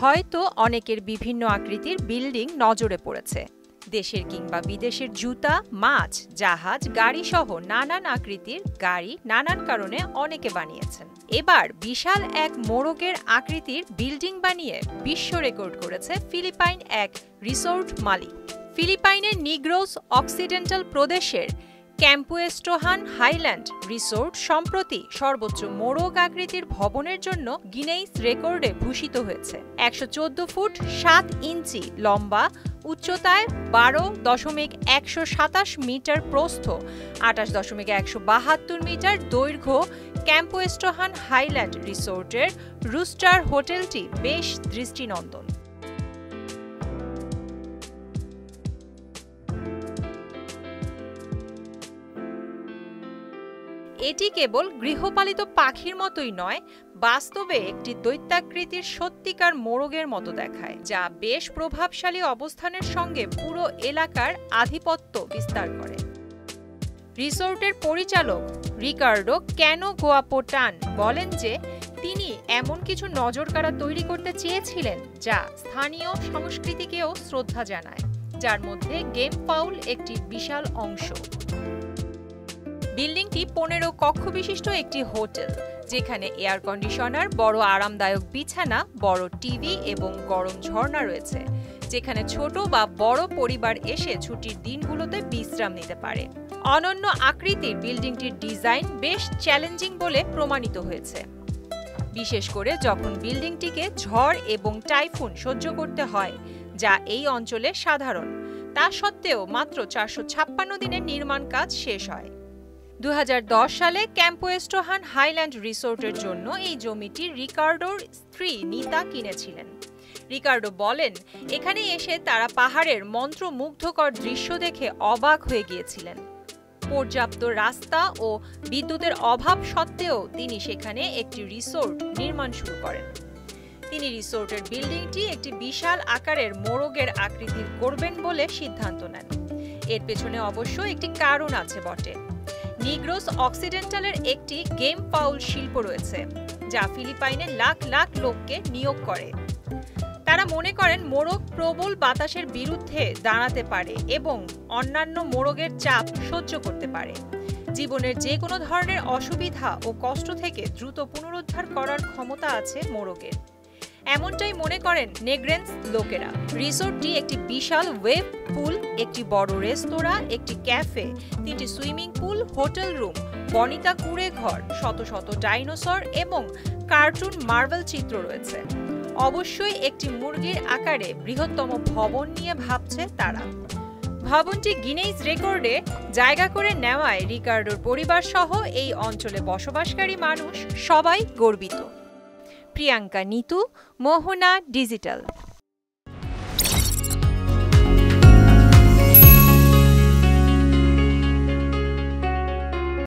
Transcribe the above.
হয়তো অনেকের বিভিন্ন আকৃতির বিল্ডিং নজরে পড়েছে। দেশের কিংবা বিদেশের জুতা, মাছ, জাহাজ, গাড়ি সহ নানান আকৃতির গাড়ি নানান কারণে অনেকে বানিয়েছেন। এবার বিশাল এক মোড়কের আকৃতির বিল্ডিং বানিয়ে বিশ্ব রেকর্ড করেছে ফিলিপাইন এক রিসোর্ট মালিক। ফিলিপাইনের নিগ্রোস অক্সিডেন্টাল প্রদেশের ক্যাম্পুয়েস্টোহান হাইল্যান্ড রিসোর্ট সম্প্রতি সর্বোচ্চ মোড়ক আকৃতির ভবনের জন্য গিনেস রেকর্ডে ভূষিত হয়েছে। ১১৪ ফুট ৭ ইঞ্চি লম্বা, উচ্চতায় ১২.১২৭ মিটার প্রস্থ, ২৮.১৭২ মিটার দৈর্ঘ্য ক্যাম্পুয়েস্টোহান হাইল্যান্ড রিসোর্টের রুস্টার হোটেলটি বেশ দৃষ্টিনন্দন। এটি কেবল গৃহপালিত পাখির মতোই নয়, বাস্তবে একটি দৈত্যাকৃতির সত্যিকার মোড়কের মতো দেখায়, যা বেশ প্রভাবশালী অবস্থানের সঙ্গে পুরো এলাকার আধিপত্য বিস্তার করে। রিসোর্টের পরিচালক রিকার্ডো ক্যানো গোয়াপোটান বলেন যে তিনি এমন কিছু নজরকাড়া তৈরি করতে চেয়েছিলেন যা স্থানীয় সংস্কৃতিকেও শ্রদ্ধা জানায়, যার মধ্যে গেম ফাউল একটি বিশাল অংশ। বিল্ডিংটি ১৫ কক্ষ বিশিষ্ট একটি হোটেল, যেখানে এয়ার কন্ডিশনার, বড় আরামদায়ক বিছানা, বড় টিভি এবং গরম ঝর্ণা রয়েছে, যেখানে ছোট বা বড় পরিবার এসে ছুটির দিনগুলোতে বিশ্রাম নিতে পারে। অনন্য আকৃতির বিল্ডিংটির ডিজাইন বেশ চ্যালেঞ্জিং বলে প্রমাণিত হয়েছে, বিশেষ করে যখন বিল্ডিংটিকে ঝড় এবং টাইফুন সহ্য করতে হয়, যা এই অঞ্চলে সাধারণ। তা সত্ত্বেও মাত্র ৪৫৬ দিনের নির্মাণ কাজ শেষ হয়। ২০১০ সালে ক্যাম্পুয়েস্টোহান হাইল্যান্ড রিসোর্টের জন্য এই জমিটি রিকার্ডোর স্ত্রী নিতা কিনেছিলেন। রিকার্ডো বলেন, এখানে এসে তারা পাহাড়ের মন্ত্রমুগ্ধকর দৃশ্য দেখে অবাক হয়ে গিয়েছিলেন। পর্যাপ্ত রাস্তা ও বিদ্যুতের অভাব সত্ত্বেও তিনি সেখানে একটি রিসোর্ট নির্মাণ শুরু করেন। তিনি রিসোর্টের বিল্ডিংটি একটি বিশাল আকারের মোড়কের আকৃতির করবেন বলে সিদ্ধান্ত নেন। এর পেছনে অবশ্য একটি কারণ আছে বটে। নিগ্রোস অক্সিডেন্টালের একটি গেম ফাউল শিল্প রয়েছে, যা ফিলিপাইনের লাখ লাখ লোককে নিয়োগ করে। তারা মনে করেন মোড়ক প্রবল বাতাসের বিরুদ্ধে দাঁড়াতে পারে এবং অন্যান্য মোড়কের চাপ সহ্য করতে পারে। জীবনের যে কোনো ধরনের অসুবিধা ও কষ্ট থেকে দ্রুত পুনরুদ্ধার করার ক্ষমতা আছে মোড়কের, এমনটাই মনে করেন নেগ্রেন্স লোকেরা। রিসোর্টটি একটি বিশাল ওয়েব পুল, একটি বড় রেস্তোরাঁ, একটি ক্যাফে, ৩টি সুইমিং পুল, হোটেল রুম, বনিতা কুঁড়ে ঘর, শত শত ডাইনোসর এবং কার্টুন মার্বেল চিত্র রয়েছে। অবশ্যই একটি মুরগির আকারে বৃহত্তম ভবন নিয়ে ভাবছে তারা। ভবনটি গিনেস রেকর্ডে জায়গা করে নেওয়ায় রিকার্ডোর পরিবার সহ এই অঞ্চলে বসবাসকারী মানুষ সবাই গর্বিত। প্রিয়াঙ্কা নিতু, মোহনা ডিজিটাল।